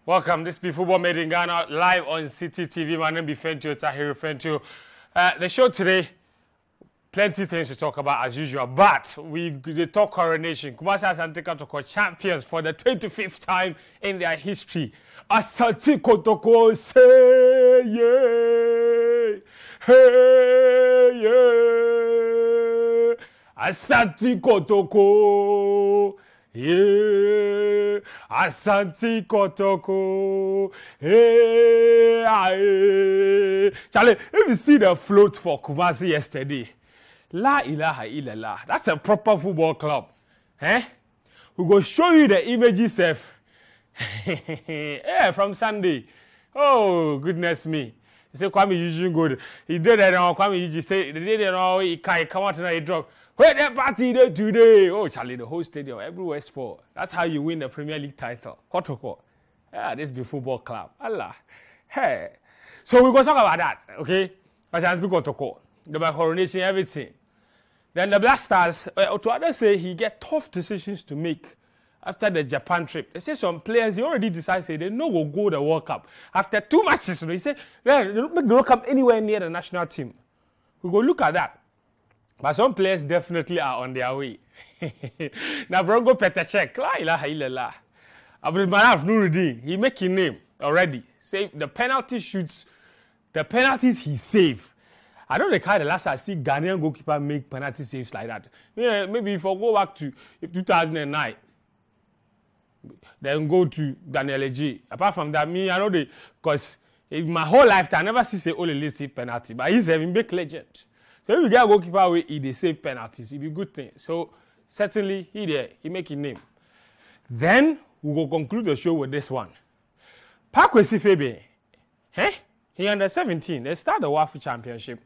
Welcome. This be Football Made in Ghana live on Citi TV. My name is Fentio Tahir Fentio. The show today, plenty things to talk about as usual, but we talk coronation. Kumasi Asante Kotoko champions for the 25th time in their history. Asante Kotoko say yeah, hey yeah. Asante Kotoko. Yeah, Asante Kotoko. Hey, Charlie, if you see the float for Kumasi yesterday, La ilaha illallah. That's a proper football club. Eh? We go show you the images of yeah, from Sunday. Oh, goodness me. He said, Kwame Eugene good. He did it now. Kwame Eugene say, they did it now. He can't come out and he drop. Where that party there today? Oh, Charlie, the whole stadium, everywhere sport. That's how you win the Premier League title. Kotoko. Yeah, this be football club. Allah. Hey. So we're going to talk about that, okay? Asante Kotoko. The coronation, everything. Then the Black Stars, to others say he get tough decisions to make after the Japan trip. They say some players, he already decided they no will go the World Cup. After 2 matches, they say, they don't make the World Cup anywhere near the national team. We go look at that. But some players definitely are on their way. Now, Bronco Petacek, la ilaha illallah. Abdulmanaf Nuruddin, he make his name already. Say the penalty shoots, the penalties he saved. I don't know the last time I see Ghanaian goalkeeper make penalty saves like that. Yeah, maybe if I go back to 2009, then go to Daniel Eji. Apart from that, me, I know because in my whole lifetime, I never see say only save penalty, but he's a big legend. So if you get a goalkeeper away, he save penalties. It be a good thing. So certainly he make his name. Then we will conclude the show with this one. Pakwesi Febe, he under 17. They start the WAFU Championship.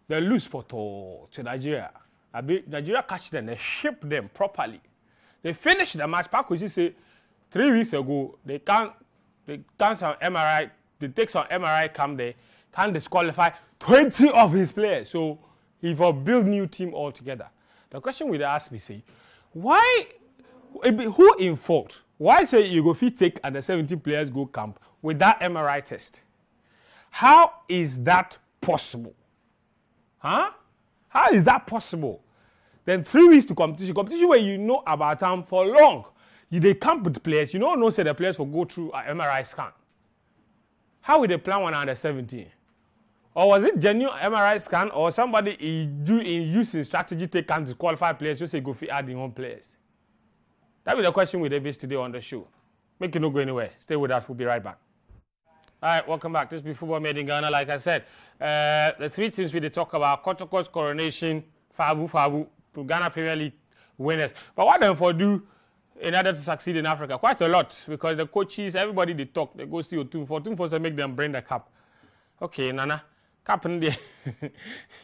They lose to Nigeria. Nigeria catch them. They ship them properly. They finish the match. Pakwesi say 3 weeks ago they can't some MRI. They take some MRI come there. Can't disqualify 20 of his players. So he will build new team altogether. The question we ask me say, why? Who in fault? Why say you go fit take under 17 players go camp with that MRI test? How is that possible? Huh? How is that possible? Then 3 weeks to competition where you know about them for long. They camp with players. You don't say the players will go through an MRI scan. How will they plan one under 17? Or was it genuine MRI scan or somebody using strategy take can disqualify players just say go for adding on players? That will be the question we debate today on the show. Make it not go anywhere. Stay with us. We'll be right back. All right, welcome back. This is Football Made in Ghana. Like I said, the three teams we talk about: Kotoko's coronation, Fabu, Ghana Premier League winners. But what them for do in order to succeed in Africa? Quite a lot, because the coaches, everybody they talk, they go see Otum for to make them bring the cup. Okay, Nana. Cup in there,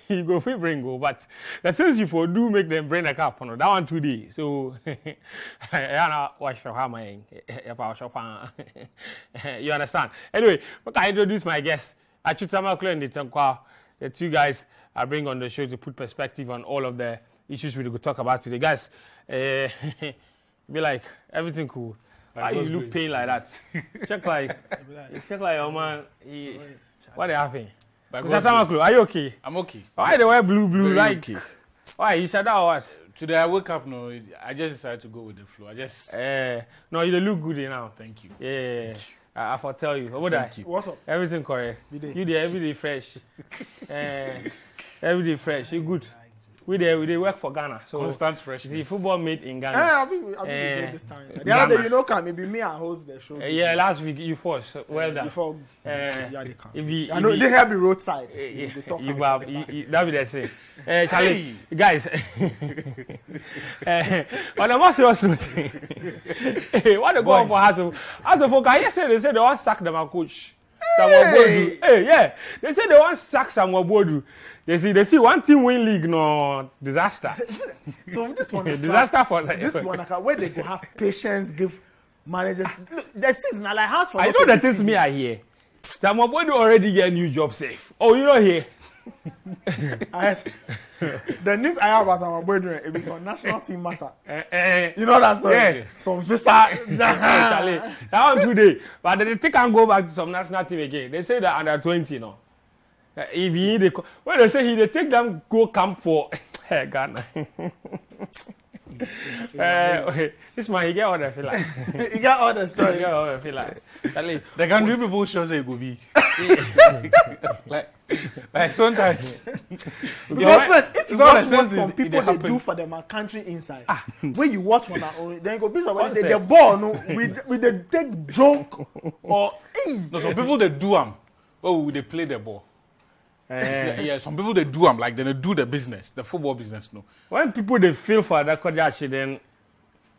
you go free bring go, but the things you for do make them bring a cup. No, that one today. So, you understand? Anyway, but I introduce my guests. Achutamaklo and the two guys I bring on the show to put perspective on all of the issues we could talk about today. Guys, be like everything cool. Why you look pain like that? check like your man. What happened? Are you okay? I'm okay. Why they wear blue Very like? okay. Why you said that or what? Today I woke up, I just decided to go with the flow. No, you look good now. Thank you. Yeah. I foretell you. Thank you. What's up? Everything correct. You there every day fresh. Every day fresh. You good. We work for Ghana. So Constant fresh. See, football made in Ghana. I'll be this time. The other day, can maybe me and host the show. Yeah, last week you forced. Well done. Before, if I know they have me roadside. That be the same. Charlie, guys. On a more serious note, what the goal for Hazel? Hazel, can you say they say they want to sack them coach? Hey, yeah. They say they want to sack Samuel Bodu. They see one team win league, no disaster. So this one, disaster for this one, where they go have patience, give managers. Look, the season, like house for. I know that things me are here. Samuel Bodu already get a new job safe. Oh, you know here. The news I have was our boyfriend. It was on national team matter. You know that story? Yeah. Some visa. Actually, that one today. But they think can go back to some national team again. They say that under 20, no. If he need when they say they take them go camp for Ghana. Okay, this man he get all the feel like. He got all the stories. He get all the feel like. The country people show say it go be. like sometimes. Because if you all watch the what sense some is, people it they happen. do for them a country inside, when you watch one, then you go be somebody say Concept. the ball no with the take joke or No, some people they do them. Oh, they play the ball. Yeah, some people they do them like they do the business, the football business. No, When people they feel for that Kojachi, then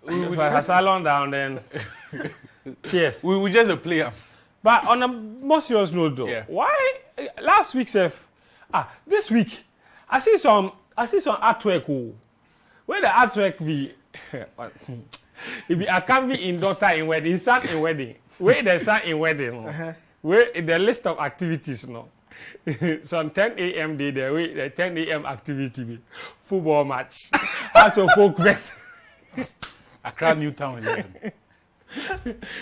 if I has salon down, then cheers. we just play them. But on a more serious note, though, Yeah. why last week, this week, I see some artwork. Where the artwork be? It be I can be in daughter in wedding, son in wedding. Where the son in wedding? No? Where in the list of activities, no. Some 10 a.m. day there, the 10 a.m. activity be football match. Also folk best. Accra Newtown 11.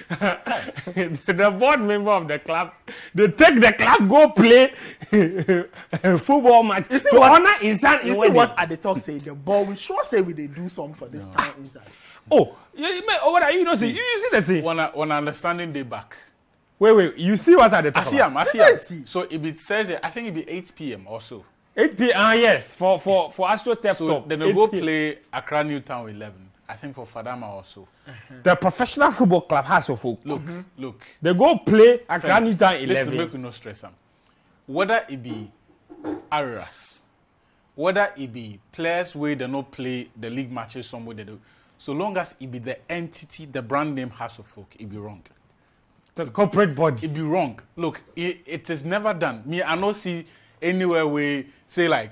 The board member of the club, they take the club go play football match You see to what- honor his son in you see wedding. what at the talk say the ball we sure say we they do something for this town inside. Oh, what are you not see? You see the thing? One understanding day back. Wait, you see what are the I talk see about? him. I see Yes, I him. see. So it be Thursday. I think it be 8 p.m. also. 8 p.m. Yes, for Astro Tep So Top. then 8 we go p.m. play Accra Newtown 11. I think for Fadama also. The professional football club has a folk. Look. They go play Accra Friends, Newtown this to 11. make you no stress am. Whether it be Aras, whether it be players where they not play the league matches somewhere they do, so long as it be the entity, the brand name House of Folk, it be wrong. The corporate body. It be wrong. Look, it is never done. Me, I don't see anywhere where say like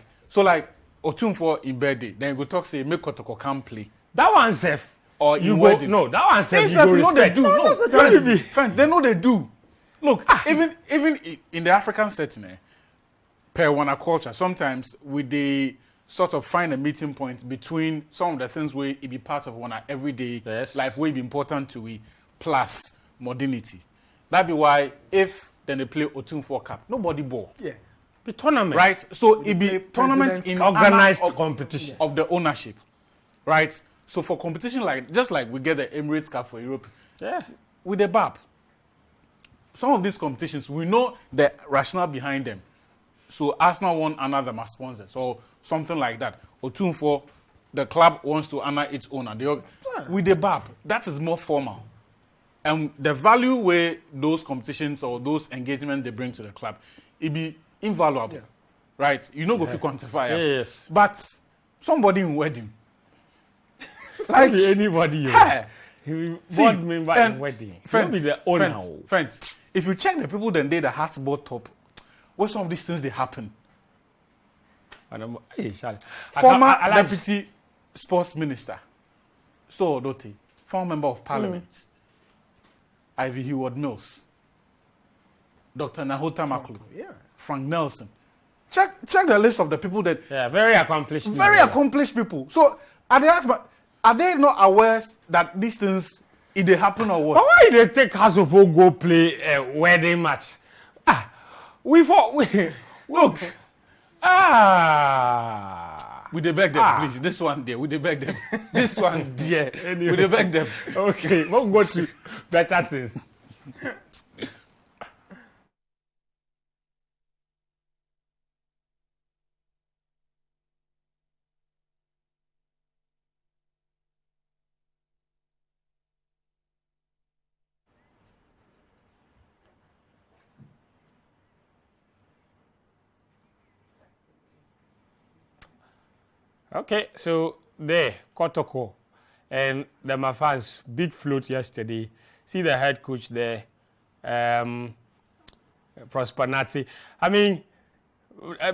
Otumfo in birthday, then you go talk say make Kotoko come play. That one safe. Or You in go wedding. no. That one safe. You Themselves, go you know they respect. do. No, that's the friends, truth. friends, they know they do. Look, even in the African setting, per one culture, sometimes we they sort of find a meeting point between some of the things where it be part of one everyday Yes. life, where it be important to we plus modernity. That be why if then they play Otumfo Cup, nobody ball. Yeah. The tournament. Right? So it be play tournaments President's in Cup. Organized honor of, competition. of the ownership. Right? So for competition like just like we get the Emirates Cup for Europe, Yeah. with the BAP, some of these competitions, we know the rationale behind them. So Arsenal want another as sponsors or something like that. Or for the club wants to honor its owner. With the BAP, that is more formal. And the value where those competitions or those engagements they bring to the club, it be invaluable. Yeah. Right? You know, go fi quantify it. Yes. But somebody in wedding, Like anybody. You hey, board member in and wedding. You friends, be the owner. friends, if you check the people then they the heart board top, what some of these things they happen. And hey, Charlie. Former I like- deputy sports minister, So Odote, former member of parliament, Ivy Heward Mills, Dr. Nahota Maklu, Yeah. Frank Nelson. Check the list of the people that Yeah, very accomplished. very accomplished people. So are they not aware that these things if they happen or what? But why they take House of Folk go play a wedding match? We Look, we dey beg them, Ah. please. This one there, we dey beg them. This one there, we dey beg them. Okay, we'll go to better things. Okay, so there, Kotoko and the Mafans, big float yesterday. See the head coach there, Prosper Nazi. I mean,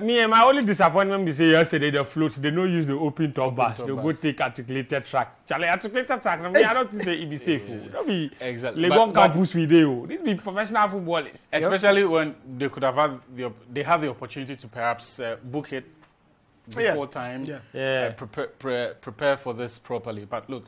Me and my only disappointment is say yesterday the float they don't use the open top bus. They go take articulated track. Charlie articulated track. I don't think say it be safe. Don't be Exactly. Legon campus video. This be professional footballers. Especially when they could have had they have the opportunity to perhaps book it before time. Yeah. Prepare for this properly. But look,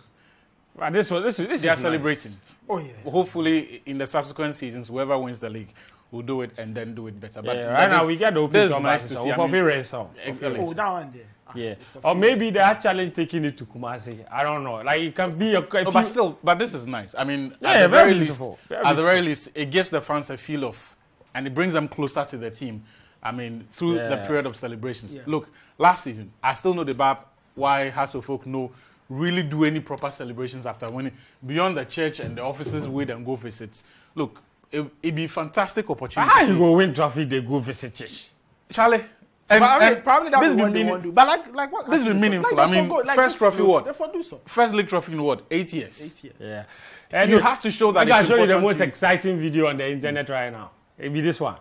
But this they are nice. celebrating. Oh yeah. Hopefully, in the subsequent seasons, whoever wins the league will do it and then do it better. But Yeah, right now we get the open this is top nice bus. to So see. I for mean, free some. Exactly. Oh, that one there. Yeah. Or maybe they are challenge taking it to Kumasi. I don't know. Like it can be a. But this is nice. I mean, Yeah, at the very very beautiful. least, Very at the very least, it gives the fans a feel of, and it brings them closer to the team. I mean, through the period of celebrations. Yeah. Look, last season, I still know the bab why Hasselfolk no really do any proper celebrations after winning beyond the church and the offices with and go visits. Look, it'd be a fantastic opportunity. How you go win trophy? They go visit church. Charlie. But I mean, and probably that this will be what they meaning- want to do. But like what? This will be meaningful. Like, I mean, like first trophy what? Therefore do so. First league trophy in what? 8 years. 8 years. Yeah. And you have to show that I can it's show you the important most to you. exciting video on the internet right now. It'll be this one.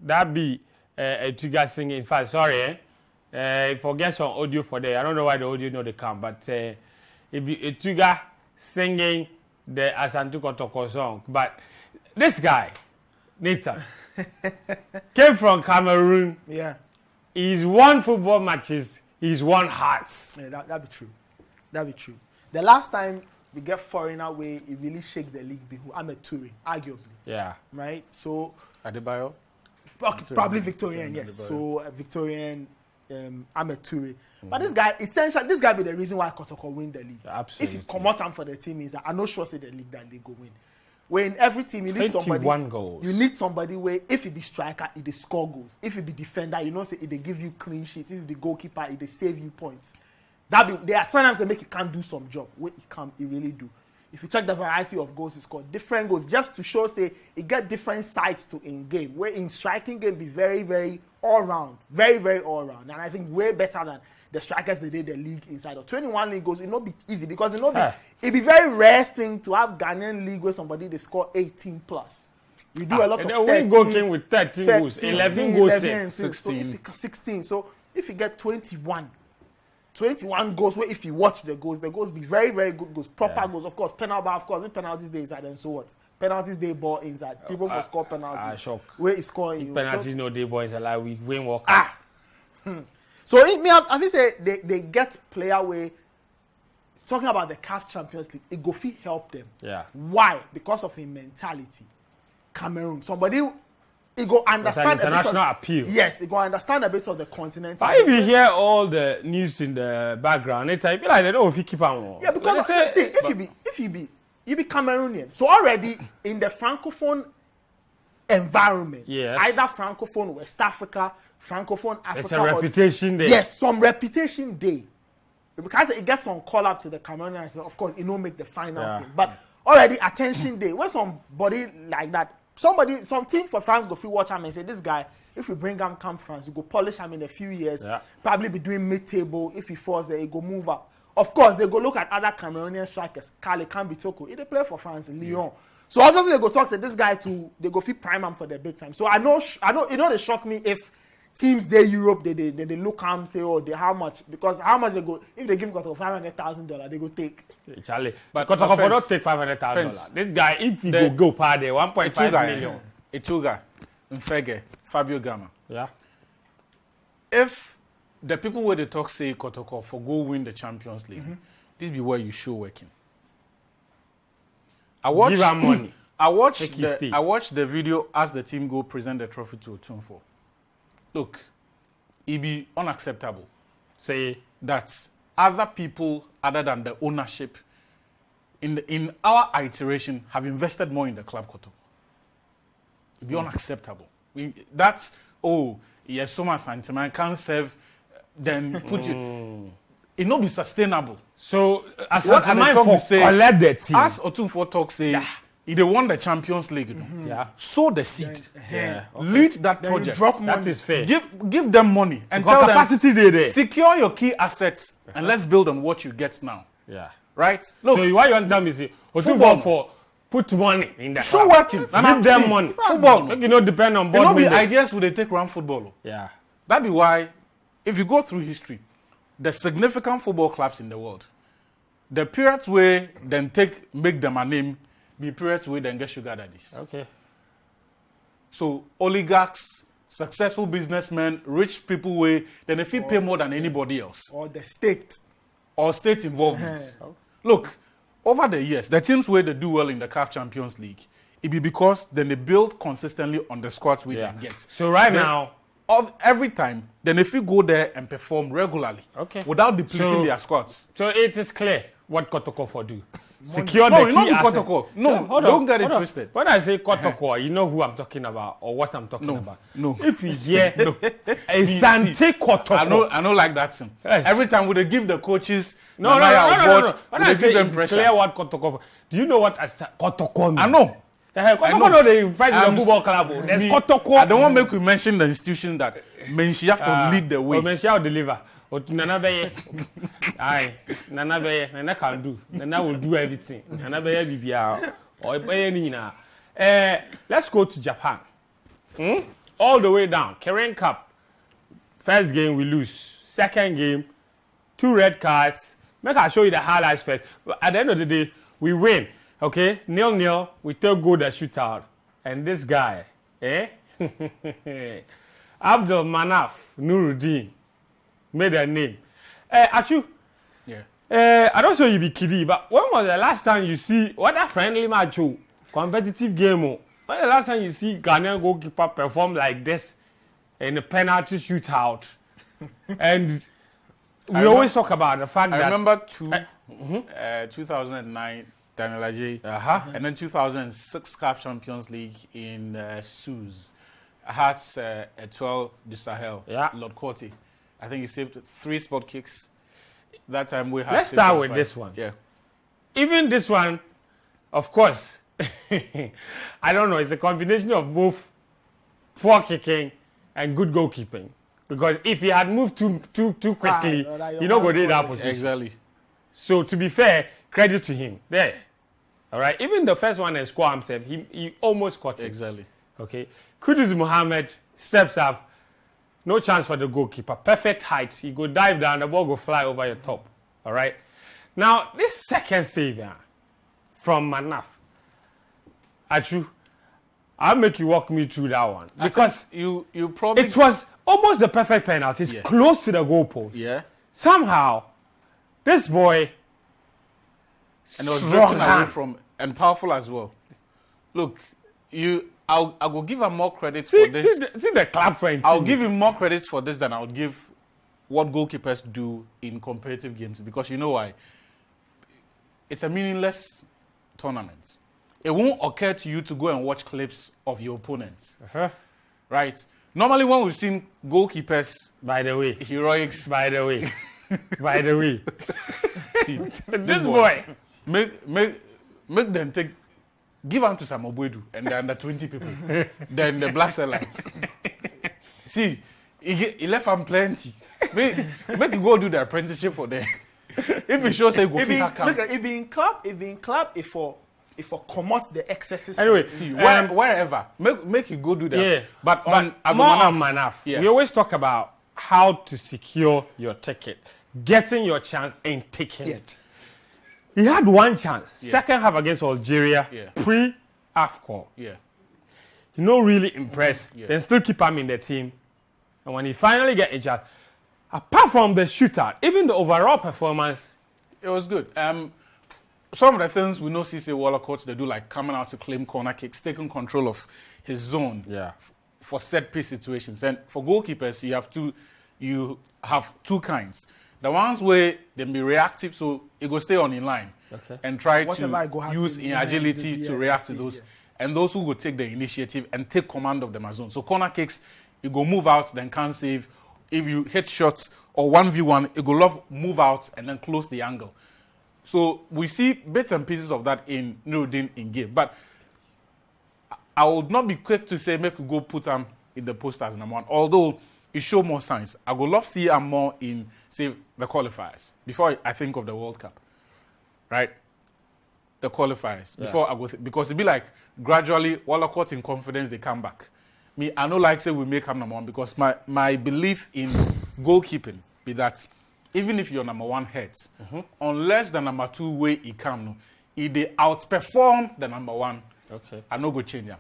That be a Tuga singing. In fact, sorry, forget some audio for there. I don't know why the audio they come, but it be a Tuga singing the Asante Kotoko song. But this guy, Nathan, came from Cameroon. Yeah. He's won football matches. He's won hearts. Yeah, that'd be true. That'd be true. The last time we get foreigner way, it really shake the league. I'm a Toure, arguably, Yeah. right? So Adebayo. probably Victorian, yes. So Victorian, I'm a Toure. But this guy, essentially, this guy be the reason why Kotoko win the league. Absolutely. If you come out and for the team, is I'm not sure say the league that they go win. Where in every team you need somebody. 21 goals. You need somebody where if he be striker, he dey score goals. If he be defender, you know say he dey give you clean sheets. If he be goalkeeper, he dey save you points. There are sometimes they make he can't do some job. Where he really do. If you check the variety of goals he scored, different goals, just to show say he get different sides to in game. Where in striking game be very, very all round, very, very all round, and I think way better than the strikers they did the league inside. Or 21 league goals, it not be easy because it be very rare thing to have Ghanaian league where somebody they score 18 plus. We do a lot And of then we 13, go came with 13 goals, 11 goals, 11, 16. 16. So if you get 21 goals, where if you watch the goals be very, very good goals, proper goals. Of course, penalty, of course, if penalties day inside, then so what? Penalties day ball inside. People for score penalties. Shock. Where is scoring you? Penalties no day boys are like we win walk. So it me, I think say they get player where talking about the CAF Champions League, it go fit help them. Yeah. Why? Because of his mentality. Cameroon, somebody he go understand That's an international a bit of, appeal. Yes, he go understand a bit of the continent. But if you hear all the news in the background, it be like they don't know if you keep on. Yeah, because see, if you be Cameroonian, so already in the francophone environment, yes, either francophone West Africa, francophone Africa, it's a reputation there. Yes, some reputation day. Because it gets some call up to the Cameroonians, of course, it don't make the final team. But already attention day, when somebody like that, some team for France go feel watch him and say, this guy, if we bring him come France, we go polish him in a few years, probably be doing mid-table. If he falls there, he go move up. Of course, they go look at other Cameroonian strikers. Kale Kambitoko, he they play for France, Lyon. So obviously they go talk to this guy too. They go feel prime him for the big time. So I know, they shock me if teams they Europe they look and say, oh, how much? Because how much they go, if they give Kotoko $500,000, they go take. Charlie, but Kotoko for not take $500,000. This guy, if he go per day, 1.5 million. Ituga, Mfege, Fabio Gama. Yeah. If the people where they talk say Kotoko for go win the Champions League, this be where you show working. Give her money. I watched the video as the team go present the trophy to Otunfo. Look, it be unacceptable. Say that other people other than the ownership in our iteration have invested more in the club, Kotoko. It be unacceptable. That's yes, so much sentiment can't serve. Then put you. It not be sustainable. So as what am I for collect the team? As Otunfo talk say, if they won the Champions League, sow the seed, lead that Then project. drop money. That is fair. Give them money and Because tell capacity them there. secure your key assets and let's build on what you get now. Yeah. right? Look, So what you want to tell me is, Football. for put money in the so club. working. Give them money. Football. Make you not depend on You board know the members. ideas would they take around football. Yeah. That be why, if you go through history, the significant football clubs in the world, the periods where then make them a name, be periods where then get sugar daddies. Okay. So oligarchs, successful businessmen, rich people where then if you pay more than anybody else, Or the state. or state involvement. Look, over the years, the teams where they do well in the CAF Champions League, it be because then they build consistently on the squads we can get. So right Then, now, every time, then if you go there and perform regularly, Okay. without depleting So- their squads. so it is clear what Kotoko for do. Secure No, the you know key the asset. Kotoko. No, hold don't on, get it hold on. twisted. When I say Kotoko, you know who I'm talking about or what I'm talking No, about. no. If you hear Asante Kotoko. I know like that thing. Yes. Every time we they give the coaches No. When I say them it's pressure. clear what Kotoko for, do you know what Kotoko means? I know. Kotoko know. no they fight in I'm the football club. There's me, Kotoko. I don't want to make you mention the institution that Menshia for lead the way. Menshia will deliver. Nana Beye. Aye. Nana Beye. Nana can do. Nana will do everything. Nana Beye BBR. Or Beye Nina. Let's go to Japan. All the way down. Kirin Cup. First game we lose. Second game, 2 red cards. Make I show you the highlights first. But at the end of the day, we win. Okay? 0-0. We take goal the shootout. And this guy, Abdul Manaf Nuruddin made a name. Achu, Yeah. I don't know you be kidding, but when was the last time you see what a friendly match, competitive game? When the last time you see Ghanaian goalkeeper perform like this in a penalty shootout? And we always talk about the fact I that remember 2009 Daniel Ajay, and then 2006 CAF Champions League in Suez. I had a 12 du Sahel, Yeah. Lord Corti. I think he saved 3 spot kicks. That time we had. Let's saved start with 5. this one. Yeah. even this one, of course, I don't know, it's a combination of both poor kicking and good goalkeeping. Because if he had moved too quickly, you know, go did that position. Exactly. So to be fair, credit to him. There. All right. Even the first one and score himself, he almost caught it. Exactly. Okay. Kudus Mohammed steps up. No chance for the goalkeeper. Perfect height. He go dive down, the ball go fly over your top. All right. Now, this second save from Manaf, Achu, I'll make you walk me through that one. Because you probably... it was almost the perfect penalty. It's close to the goalpost. Yeah. Somehow, this boy, And it was strong drifting away hand. from... And powerful as well. Look, I will give him more credit See, for this. see the clap for him. I'll give him more credit for this than I would give what goalkeepers do in competitive games, because you know why? It's a meaningless tournament. It won't occur to you to go and watch clips of your opponents, right? Normally, when we've seen goalkeepers, By the way, heroics, by the way, by the way, see, this boy. make them give them to some Obuedu and the under 20 people, then the Black Lions. See, he left them plenty. Make you go do the apprenticeship for them. If he shows say go If fit in camp. club, if for commot the excesses. Anyway, See, wherever, make you go do that. Yeah, but on more on Manaf. Yeah. We always talk about how to secure your ticket, getting your chance and taking it. He had one chance, second half against Algeria, pre-AFCON. Yeah. You know, really impressed. Yeah. Then still keep him in the team. And when he finally get in charge, apart from the shootout, even the overall performance, It was good. Some of the things we know CC Waller coach, they do, like coming out to claim corner kicks, taking control of his zone for set piece situations. And for goalkeepers, you have two kinds. The ones where they be reactive, so it go stay on in line and try to use in agility to react to those. And those who will take the initiative and take command of the zone. So corner kicks, you go move out, then can't save. If you hit shots or 1v1, it go move out and then close the angle. So we see bits and pieces of that in Nuruddin in game. But I would not be quick to say make we go put him in the post as number one. Although it show more signs. I would love to see him more in, say, the qualifiers before I think of the World Cup. right? The qualifiers before I go because it be like gradually Wallacott in confidence they come back. Me, I know like say we make him number one because my belief in goalkeeping be that even if your number one hurts, unless the number two way he come, no, if they outperform the number one, I no go change them.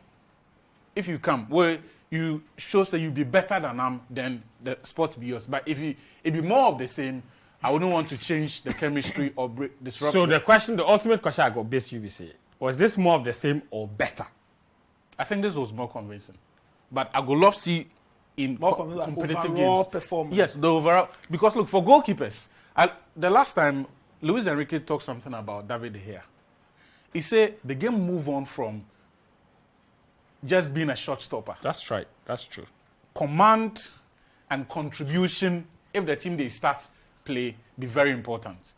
If you come where you show say you be better than them, then the sport be yours. But if it be more of the same, I wouldn't want to change the chemistry or disrupt. So the ultimate question I got based UBC, was this more of the same or better? I think this was more convincing. But I go love see in competitive overall games. Performance. Yes, the overall. Because look, for goalkeepers, the last time Luis Enrique talked something about David De Gea, he said the game move on from just being a shot stopper. That's right. That's true. Command and contribution, if the team they start play, be very important.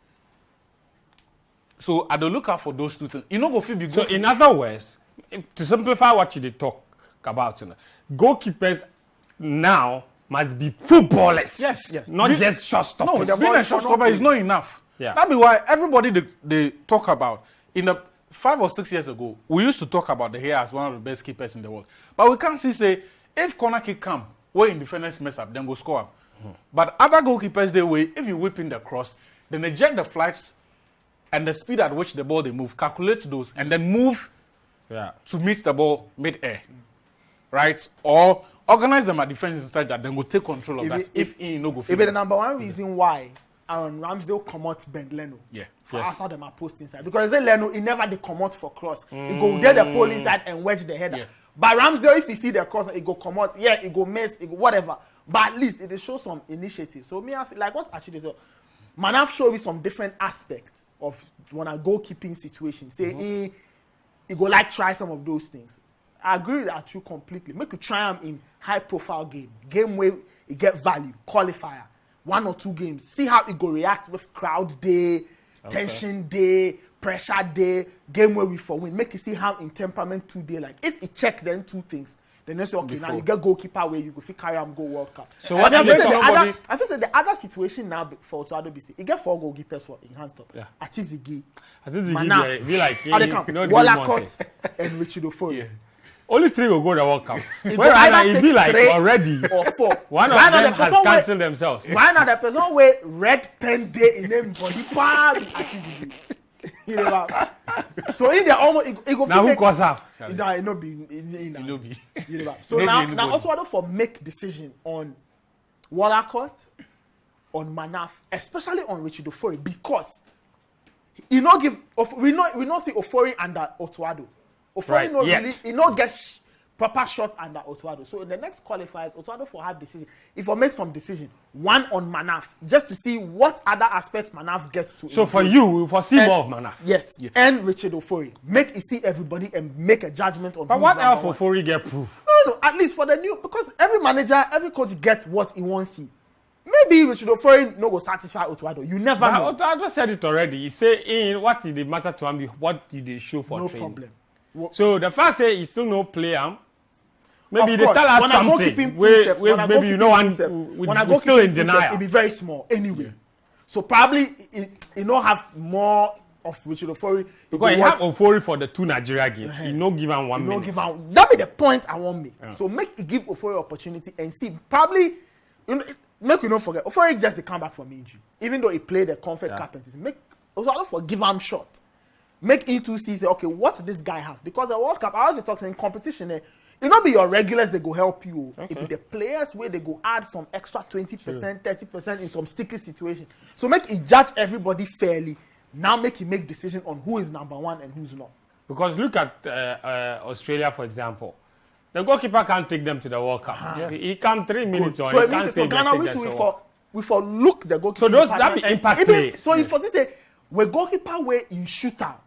So I don't look out for those two things. You know, go feel be good. So in other words, to simplify what you did talk about, goalkeepers now must be footballers. Yes. Yeah. Not just shot stoppers. No, being a shot stopper is not enough. Yeah. That'd be why everybody they talk about in the 5 or 6 years ago, we used to talk about De Gea as one of the best keepers in the world. But we can't say if corner kick come, where in defenders mess up, then go score up. But other goalkeepers they way, if you whip in the cross, then they eject the flights and the speed at which the ball they move, calculate those, and then move to meet the ball mid-air. Right? Or organize them at defense instead that then will take control of that if he no go fit. It be the number one reason why Aaron Ramsdale come out bend Leno. Yeah. For us how them are post inside. Because they say Leno, he never they come out for cross. He go there the pole inside and wedge the header. Yeah. But Ramsdale, if he see the cross, he go come out, he go miss, he go whatever. But at least it shows some initiative. So me, I feel like what actually so Manaf show me some different aspects of when a goalkeeping situation. Say he go like try some of those things. I agree with that too completely. Make you try them in high profile game where you get value, qualifier, 1 or 2 games. See how it go react with crowd day, tension day, pressure day, game where we for win. Make you see how in temperament 2 day like. If you check them 2 things, then you say okay now you get goalkeeper where you go fit carry him go World Cup. So what I feel say the other situation now for Otuado BC, he get 4 goalkeepers for enhanced top. Yeah. Atizigi, Manaf, be like Wallacott, and Richard Ofori. Yeah. Only 3 will go to the World Cup. Where it be like already or 4. One of them has cancelled themselves. Why not the person where red pen day in them body part Atizigi? You know, so in there almost it go now who cause up? It no be you know. So now also for make decision on Wallacott, on Manaf, especially on Richard Ofori because he not give we not see Ofori under Otuado. Ofori no really he not get proper shots under Otuado. So in the next qualifiers, Otuado for have decision. If I make some decision, one on Manaf, just to see what other aspects Manaf gets to. So for you, we foresee more of Manaf. Yes. And Richard Ofori. Make it see everybody and make a judgment on. But what else Ofori get proof? No. At least for the new because every manager, every coach gets what he wants to see. Maybe Richard Ofori no go satisfy Otuado. You never know. Otuado said it already. He say what did it matter to him? What did they show for training? No problem. So the first say he still no play him. Maybe they tell us something. Maybe you know we're still in denial. It'll be very small anyway. Yeah. So probably it not have more of Richard Ofori. Because he have Ofori for the 2 Nigeria games. He no give him 1 minute. Give him, that be the point I want make. Yeah. So give Ofori opportunity and see. Probably make you not forget Ofori just come back from injury. Even though he played the Comfort Carpenters. Make also for give him shot. Make into see say okay, what this guy have? Because the World Cup, I always talk in competition. It not be your regulars they go help you. Okay. It be the players where they go add some extra 20%, 30% in some sticky situation. So make it judge everybody fairly. Now make it make decision on who is number 1 and who's not. Because look at Australia for example. The goalkeeper can't take them to the World Cup. He come 3 minutes on. So it means for Ghana we for look the goalkeeper. So those that be impact play. So if for say we goalkeeper way in shootout.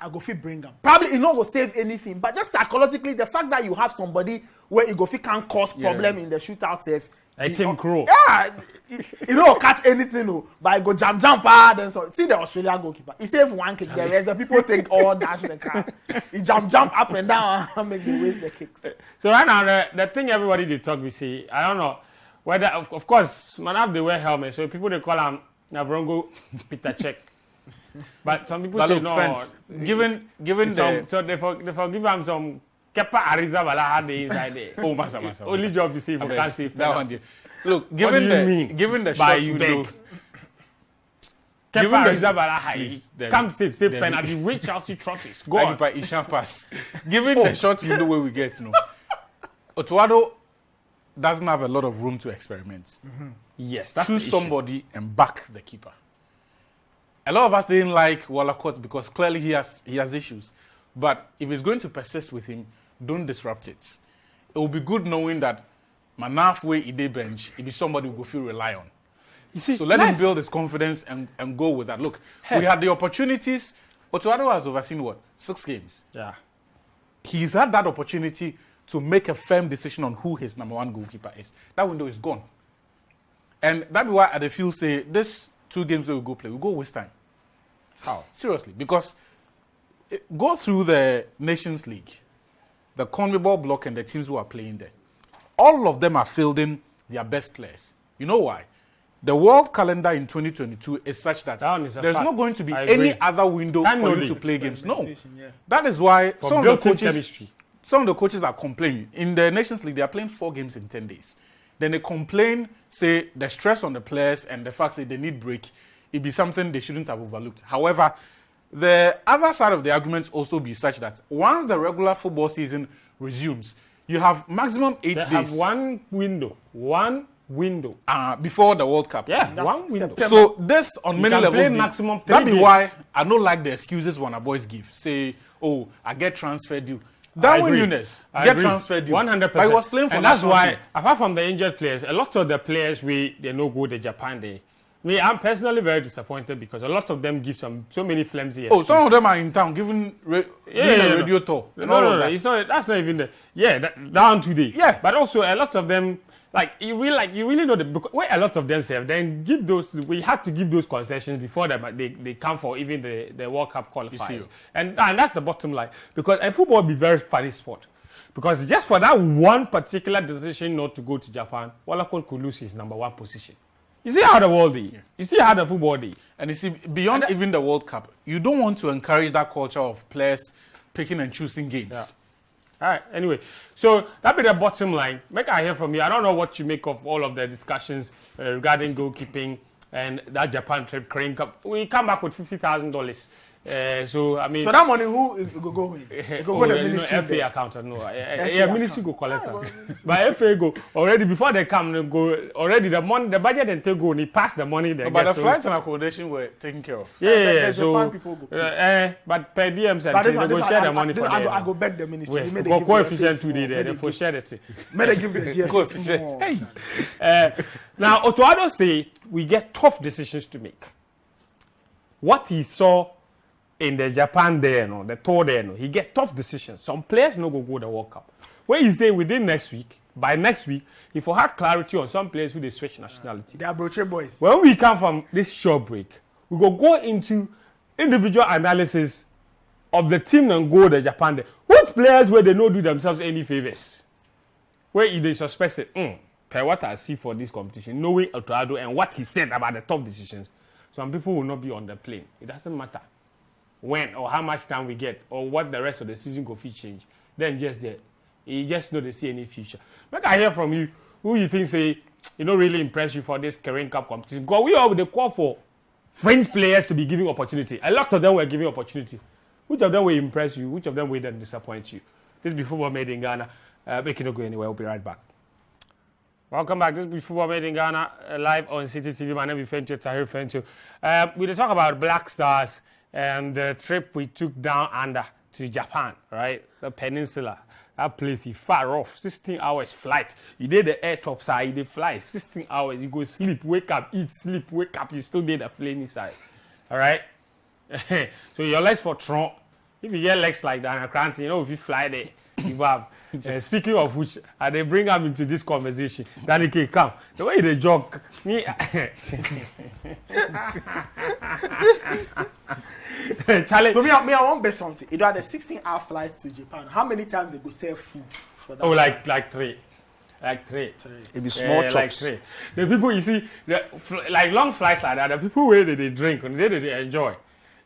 I go fit bring them. Probably it not go save anything, but just psychologically, the fact that you have somebody where you go fit can cause problem in the shootout safe. Like Tim Crow. Yeah, you don't catch anything, no. But I go jump then so see the Australian goalkeeper. He save 1 kick. The rest the people think all dash the car. He jump up and down and make the waste the kicks. So right now the thing everybody they talk we see. I don't know whether of course Manaf they wear helmet, so people they call him Navrongo Peter Check. But some people But say look, no. friends, given the So they forgive him some Kepa Arrizabalaga had the inside there. oh massa. Only job you see, I we beg, can't save that one. penalties. Look, What do you mean given the by short you window, beg? Given Kepa the- Arrizabalaga, Please, then- come save then- penalty, win Chelsea trophies. Go I on. by Ishan pass. Given the short window where we get, Otuado doesn't have a lot of room to experiment. Yes, that's the Choose issue. somebody and back the keeper. A lot of us didn't like Wallacott because clearly he has issues. But if he's going to persist with him, don't disrupt it. It will be good knowing that Manaf way Ide bench, it be somebody who will feel rely on. You see, So let him life- build his confidence and go with that. Look, Hey. we had the opportunities. Otuado has overseen what? 6 games. Yeah. He's had that opportunity to make a firm decision on who his number 1 goalkeeper is. That window is gone. And that's why at the field say, this 2 games that we go play, we go waste time. How? Seriously. Because go through the Nations League, the CONMEBOL block and the teams who are playing there. All of them are fielding their best players. You know why? The world calendar in 2022 is such that That one is a there's fact. not going to be I agree. any other window Can't for know you the to play games. No. experimentation, yeah. That is why For some of the built-in coaches chemistry. some of the coaches are complaining. In the Nations League, they are playing 4 games in 10 days. Then they complain, say, the stress on the players and the fact that they need break, it be something they shouldn't have overlooked. However, the other side of the argument also be such that once the regular football season resumes, you have maximum 8 They days have one window. before the World Cup. Yeah, That's one window. September. So this on You many can levels play maximum 3 that be games. why I don't like the excuses when our boys give. Say, oh, I get transfer deal. I Darwin agree. Nunes I get agree. transfer deal. 100%. But he was playing for and that's national why, team. apart from the injured players, a lot of the players they no go to Japan. I'm personally very disappointed because a lot of them give so many flimsy Oh, excuses. some of them are in town giving doing a radio tour and all of that. It's not. That's not even the. Yeah, down today. Yeah. But also a lot of them, you really know where a lot of them say. Then give those. We had to give those concessions before they come for even the World Cup qualifiers. And that's the bottom line because a football be very funny sport. Because just for that one particular decision not to go to Japan, Wallacott could lose his number 1 position. You see how the world is. You see how the football is. And you see, beyond even the World Cup, you don't want to encourage that culture of players picking and choosing games. Yeah. All right. Anyway, so that be the bottom line. Make I hear from you. I don't know what you make of all of the discussions regarding goalkeeping and that Japan trip, Kirin Cup. We come back with $50,000. So I mean, So that money, who go go in? It go go the ministry. FA there. account, no. FA Ministry go account. collect them. But FA go already before they come, they go already the money, the budget and take go. They pass the money they But get. the flights and accommodation were taken care of. The So, Japan people go but per DM said But they this one, go this share one, the money for them. I go beg the ministry. Wait, May they go give the coefficient FA today small. there. They for share it. May they give the GFA Coefficient. small. Now, Otuado say we get tough decisions to make. What he saw in the Japan there, the tour there, he get tough decisions. Some players no go the World Cup. When he say within next week, by next week, if we had clarity on some players who they switch nationality. They are Broche boys. When we come from this short break, we go into individual analysis of the team and go to Japan there. Which players where they no do themselves any favors? Where if they suspect it, per what I see for this competition, knowing Otuado and what he said about the tough decisions, some people will not be on the plane. It doesn't matter when or how much time we get or what the rest of the season go fit change. Then just there, you just know they see any future. Make I hear from you who you think say really impress you for this Kirin Cup competition. Because we all the call for French players to be giving opportunity. A lot of them were giving opportunity. Which of them will impress you? Which of them will then disappoint you? This is Football Made in Ghana. Make it not go anywhere. We'll be right back. Welcome back. This is Football Made in Ghana, live on Citi TV. My name is Fencho, Tahir Fencho. We talk about Black Stars and the trip we took down under to Japan, right? The peninsula. That place is far off. 16 hours flight. You did the air top side, you did fly. 16 hours. You go sleep, wake up, eat, sleep, wake up. You still did the plane inside. All right? So your legs for Trump. If you get legs like that, I can't, if you fly there, you have. Speaking of which, they bring him into this conversation. Then he can come. The way they joke, me. Charlie. So me, I want bet something. You had a 16-hour flight to Japan. How many times they go sell food for that? Oh, like three. Like three. It be small Like chops. three. The people you see, like long flights like that, the people where they drink and they enjoy.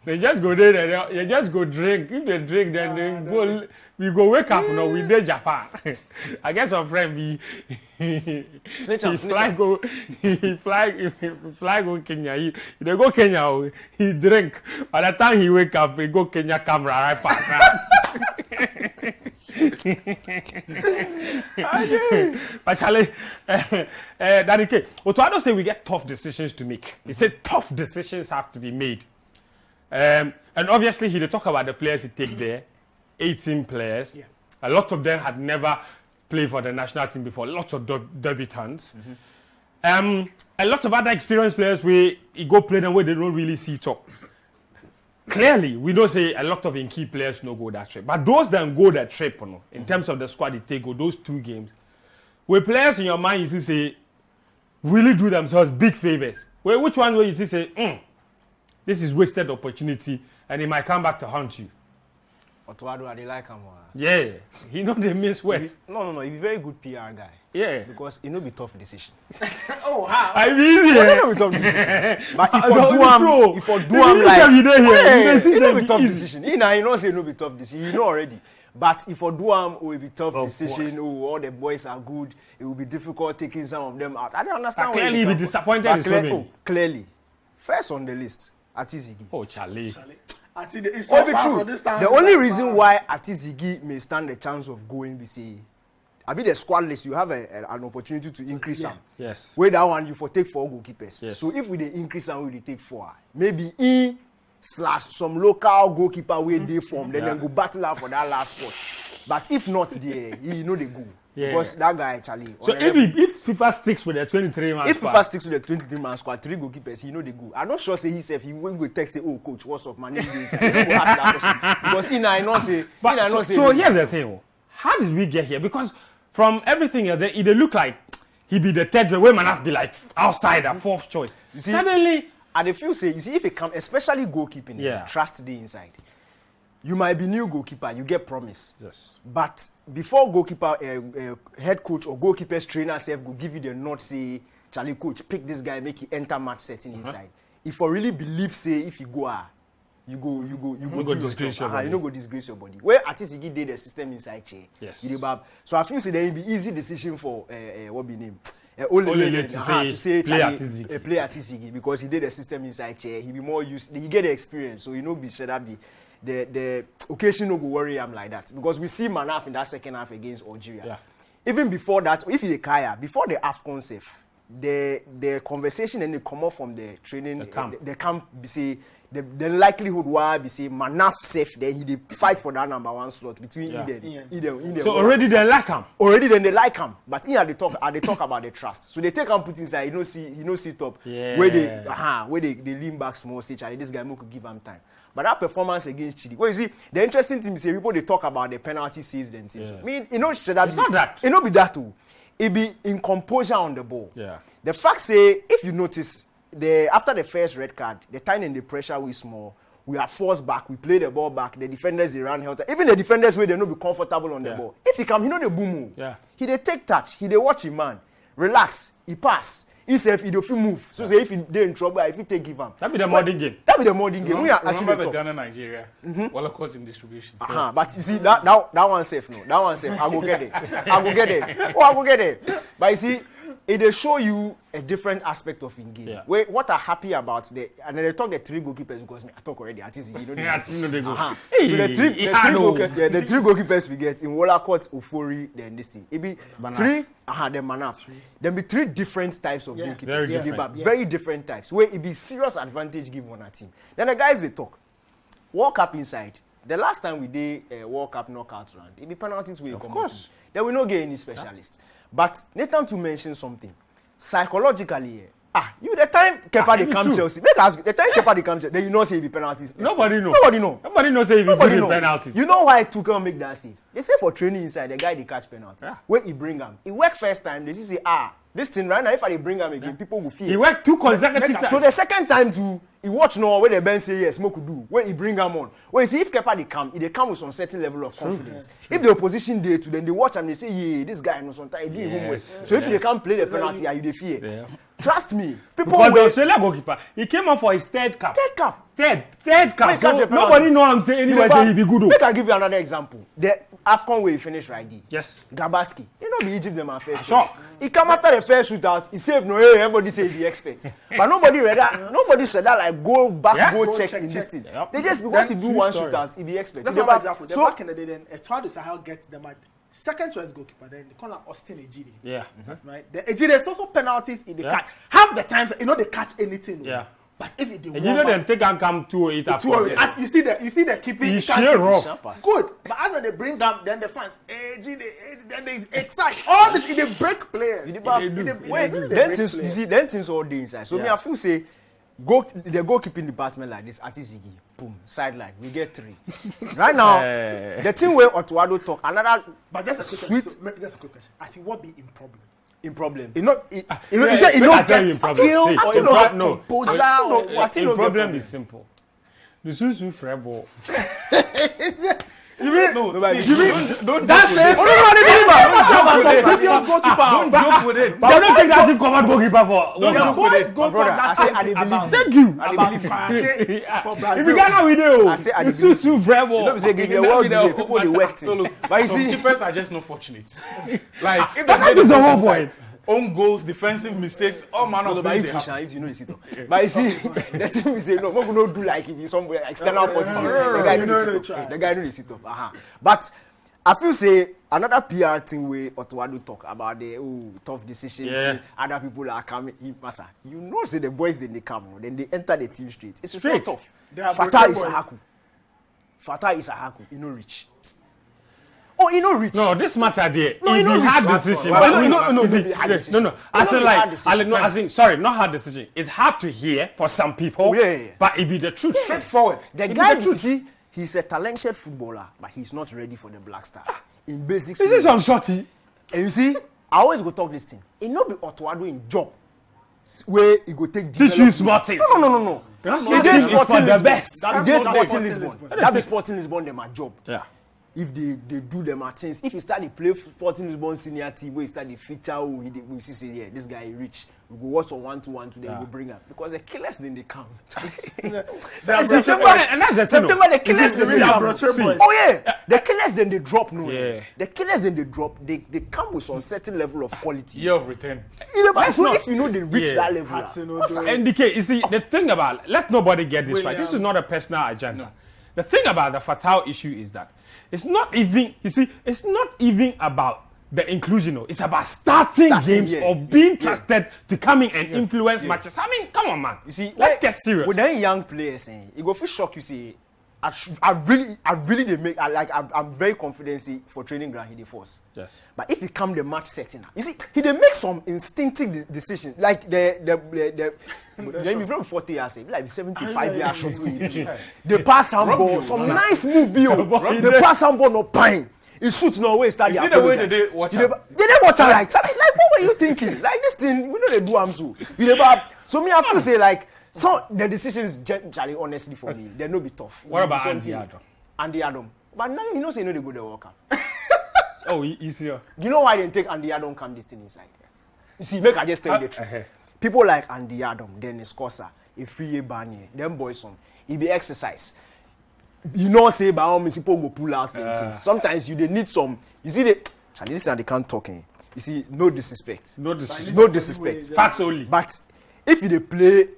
They just go there, they just go drink. If they drink, then they go. We go wake up, we dey Japan. I guess our friend he fly go Kenya. They go Kenya, he drink. By the time he wake up, he go Kenya camera right past. But Charlie, Danike, Otuado say we get tough decisions to make. He said tough decisions have to be made. And obviously, he talk about the players he take there, 18 players. Yeah. A lot of them had never played for the national team before. Lots of debutants. A lot of other experienced players where he go play them where they don't really see top. Clearly, we don't say a lot of key players no go that trip. But those that go that trip, in terms of the squad they take, go those 2 games, where players in your mind you see say really do themselves big favors. Where which one where you see say, this is wasted opportunity, and he might come back to haunt you. Otuado, I like him. Yeah, he know they miss words. No. He's a very good PR guy. Yeah, because it no be tough decision. Oh, how? I mean, It no be tough decision. But if you do am like, it no be tough decision. He know say no be tough decision. You know already. But if you do am, it will be tough decision. Oh, all the boys are good. It will be difficult taking some of them out. I don't understand. But clearly, he be disappointed in so many. Clearly, first on the list, Atizigi. Oh, Charlie. The only reason why Atizigi may stand a chance of going be say, I mean the squad list, you have an opportunity to increase them. Yes. Where that one you for take 4 goalkeepers. Yes. So if we dey increase them, we dey take 4. Maybe /some local goalkeeper where they form, then go battle out for that last spot. But if not there, you know they go. Yeah. Because that guy Charlie. So if FIFA sticks with the 23-man if squad, FIFA sticks with the 23-man squad, 3 goalkeepers, he know they go. I'm not sure say he will go text say, oh coach, what's up, man? He go ask that question because he know say. So here's the thing: how did we get here? Because from everything else, it look like he be the 3rd way, man, have to be like outside and 4th choice. You see, suddenly, and if you say, you see, if it comes, especially goalkeeping, trust the inside. You might be new goalkeeper, you get promise. Yes. But before goalkeeper, head coach or goalkeeper's trainer self go give you the nod, say, Charlie coach, pick this guy, make he enter match setting inside. If you really believe, say, if you go, you go disgrace your body. You don't go disgrace your body. Where Atizigi did the system inside chair. Yes. So I feel say there will be easy decision for what be name. Ole to say play Atizigi because he did the system inside chair. He be more used. He get the experience, so you know be should that be. The occasion no go worry him like that because we see Manaf in that second half against Algeria. Yeah. Even before that, if he Kaya, before the AFCON safe, the conversation and they come off from the training, the camp be say the likelihood why be say Manaf safe, then he fight for that number 1 slot between Eden. So already they like him. Already then they like him, but here they talk about the trust. So they take him put inside. He no sit up. Yeah. Where they lean back small. Say Charlie, this guy could give him time. But that performance against Chile, well, you see, the interesting thing is people they talk about the penalty saves and things. Yeah. I mean, should that it's not that. It not be that too. It be in composure on the ball. Yeah. The fact say, if you notice, after the first red card, the time and the pressure was small. We are forced back. We play the ball back. The defenders they run helter. Even the defenders where they not be comfortable on the ball. If he come, he know the boom. Yeah. He they take touch. He they watch him man. Relax. He pass. He say if he don't move. So say if he they in trouble, if he take give him. That be the modern game. That be the modern game. We are actually remember the Ghana Nigeria. Well, of course in distribution. But you see that one safe no. That one safe. I go get it. I go get it. But you see, it they show you a different aspect of in game. Yeah. Where what are happy about and then they talk the 3 goalkeepers because I talk already. At least you know they go. So the 3 goalkeepers we get in Walla Court, Ofori, then this thing. It be Manaf. 3. Then Manaf. Then be 3 different types of goalkeepers. Very different types. Where it be serious advantage give on a team. Then the guys they talk. Walk up inside. The last time we did World Cup knockout round, it be penalties we come. Of course. Then we no get any specialist. But Nathan to mention something. Psychologically, you the time Kepa they come Chelsea. Make us the time Kepa they come Chelsea, then you know say it be penalties. Nobody know say it be penalties. You know why Tuchel make that save? They say for training inside the guy they catch penalties. Yeah. When he bring them, he work first time. They say this thing right now if I bring them again, people will feel. He worked 2 consecutive times. So the second time too, he watch now where the Ben say yes, Mo could do. When he bring them on. When you see if Kepa they come with some certain level of confidence. If the opposition day to then they watch and they say, yeah, this guy knows sometimes he do homework. So if they can't play the penalty, you they fear. Yeah. Trust me. People Because the wait. Australia goalkeeper, he came up for his third cap. Third cap. Third cap. So nobody know I'm saying anyway say he be good. Make I give you another example. The AFCON where he finished right there. Yes. Gabaski. You know the Egypt them are first. Sure. He come after the first shootout. He saved no. Hey, everybody say he expert. But nobody read that. Nobody said that like go back, Yeah. go Go check check, in this check. thing. Yep. They just because he do True one story. shootout, he be expert. That's They what back- example. so Back in the day, then a child is how get them at second choice goalkeeper. Then they call him Austin Ejide. Yeah. Right. The Ejide is also penalties in the Yeah. catch. Half the times, they catch anything. Yeah. But if it And you know them take and come 208 up. as you see the keeping, He you can't sheer keep rough. it. Good. But as they bring up, then the fans, then they excite. All this, they break players. They back- They do. they- They Wait, do. then things you see, then things all day inside. So me, Yeah. I feel say, the goalkeeping department like this, Atizigi, boom, sideline, we get 3. Right now, the thing where Otuado talk, another But that's a quick sweet question. So, that's a quick question. I think what be in problem? in problem. You know, is Yeah, that let me tell you in problem. skill Hey, or in prob- no. composure? No, or what The you know problem is simple. The Susu Frebo. You mean No, Nobody- see, you don't that's joke with it? it. Previous goalkeeper. Don't joke with it. But I don't think that's him covered goalkeeper for. Don't The joke with boys it. go brother, talk I that say same I dey thing believe about you. Thank you. about France for If Brazil. you Ghana we do. I say I The dey believe Susu Frebo. You know, say give you a world delay, people they work No, things. look, But you some see, keepers are just not fortunate. Like if That they is the whole point. own goals, defensive mistakes, all manner no, of but things. if they you happen. shine, you know the setup. But you see, the thing we say no, we're gonna do like if you somewhere external forces. The guy know the setup. The guy know the setup. But I feel say another PR thing where Otuado talk about the tough decisions. Yeah. Other people are coming. Massa, you know, say the boys then they come, then they enter the team straight. It's Straight. not tough. They are Fatah broken is boys. a haku. Fatah is a haku. You know rich. Oh, you know rich. No, this matter there. No, It you know be hard which- decision. Well, but no, you no, no, is no, it- be hard yes, decision. No, It I no said be hard like, decision. no, as in, sorry, not hard decision. It's hard to hear for some people. Oh, yeah. But it be the truth. Straightforward. The It guy, is the you truth. see, he's a talented footballer, but he's not ready for the Black Stars. In basics, Is this some shorty? and you see, I always go talk this thing. It not be Otuado in job where he go take Teach you smart things. No. That's He what dey is for Sporting the Lisbon. best. That's He dey what Sporting Sporting Lisbon. Lisbon. That be Sporting Lisbon them a job. Yeah. If they do them at things, if he start to play Sporting Lisbon senior team, where he start the feature, we see say yeah, this guy rich. We go watch on 1-2-1 today, Yeah. we go bring up because the killers then they come. That's September, and that's the thing. September the killers then they the come. Brochure boys. Oh yeah, the killers then they drop no. Yeah. The killers then they drop. They come with some certain level of quality. Year of return. You know, but Let's so not- if you know they reach Yeah. that level, Hudson what's Odoi. that? NDK, you see, the thing about, let nobody get this right. This is not a personal agenda. No. The thing about the Fatah issue is that it's not even, you see, it's not even about the inclusion. No. It's about starting games yeah. or being trusted to come in and influence matches. I mean, come on, man. You see, let's get serious. With them young players, it go feel shock. You see, I really they make. I'm very confident say, for training ground he dey force. Yes. But if he come the match setting, you see, he dey make some instinctive decisions. Like the then we from 40 years, like 75 years shot. They pass handball, some nice move, they pass handball no pine. He shoots no way. Start You see the way they dey watch am? They didn't watch her like what were you thinking? Like this thing, we know they do am so. You never. So me, I feel say like so the decisions generally honestly for me, they no be tough. What about Something- Andy Adam? Andy Adam. But now you know say no they go the World Cup. Oh, you see. You know why they take Andy Adam come this thing inside? You see, make I just tell you the truth. Uh-huh. People like Andy Adam, Dennis Kosa, Ifriye Barnier, them boys some, it be exercise. You know, say by all means people go pull out things. Sometimes you they need some. You see the Charlie, this thing they can't talk. You see, no disrespect. No disrespect. No disrespect. Facts only. But if you they play,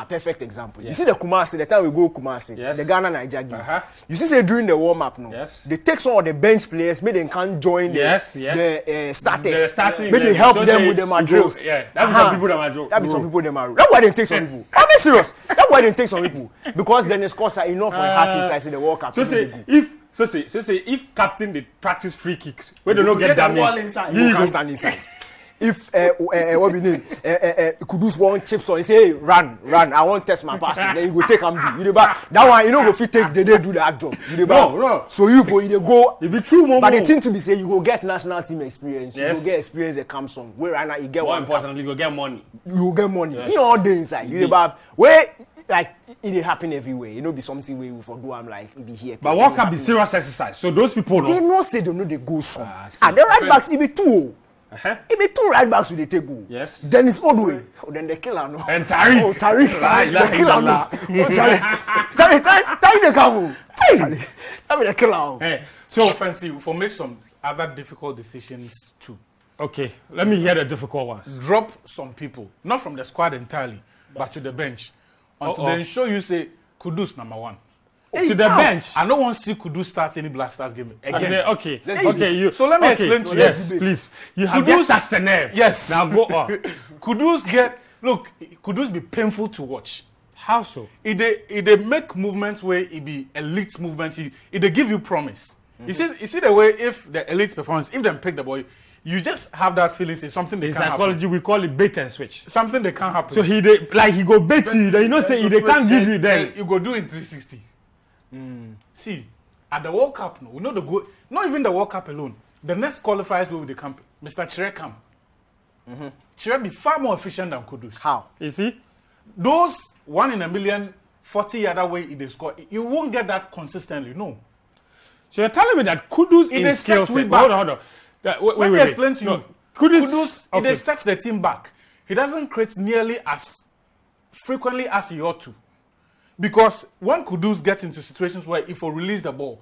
perfect example. Yeah. You see the Kumasi, the time we go Kumasi, Yes. the Ghana Niger game. Uh-huh. You see, say during the warm up, no, Yes. they take some of the bench players, make them can't join Yes. the starters. The starting Make they eleven. help So them say with them you drills. go- yeah, that be some people that are joke. That be some Bro. people them are. That's why they take some people. I'm being serious. That's why they take some people because Dennis Kosa enough for heart inside in the World Cup. So say if captain they practice free kicks, we don't know Get get the wall damaged. inside. you can't stand inside. If what be name Kudus one chips on, he say hey, run, I want test my passing. Then you go take him do. You dey back that one. You know go fit take they do that job. You dey back. No. So you go It be true, Momo. But the thing to be say you go get national team experience. You Yes. go get experience that comes from where right now you get More one. importantly, go get money. You go get money. Yes. You know all day inside. You dey back where like it dey happen everywhere. You know be something where we for do. I'm like it be here. But World Cup be serious exercise. So those people They know. know say they know they go some. see. And the right backs it be two. If the 2 right backs will they take goal. Yes. Then it's Odwe. Then they kill her. No. And Tariq. Oh, Tariq. Right, They kill her. No. Tariq the come. Tariq. I mean, they kill her. Hey, So offensive for make some other difficult decisions too. okay, let me hear the difficult ones. Drop some people, not from the squad entirely, but to the bench. Until they show you say Kudus number 1. To the bench. I don't want to see Kudus start any Black Stars game again. Okay. You. So let me okay, explain to you. Yes, please. You have just touched the nerve. Yes. Now go on. Kudus be painful to watch. How so? If they make movements where it be elite movements, if they give you promise. You see the way if the elite performance, if them pick the ball, you just have that feeling say something they In can't psychology, happen. we call it bait and switch. Something they can't happen. So he go bait you, then you know say they can't give you then. You go do in 360. See, at the World Cup, no, we know the goal. Not even the World Cup alone. The next qualifiers will be the camp. Mr. Chire come. Chire be far more efficient than Kudus. How? You see? Those 1 in a million, 40 other way if they score, you won't get that consistently. No. So you're telling me that Kudus It in is skill set way set. back. Hold on. Let me explain to you. No, Kudus, It sets the team back. He doesn't create nearly as frequently as he ought to. Because when Kudus gets into situations where if he release the ball,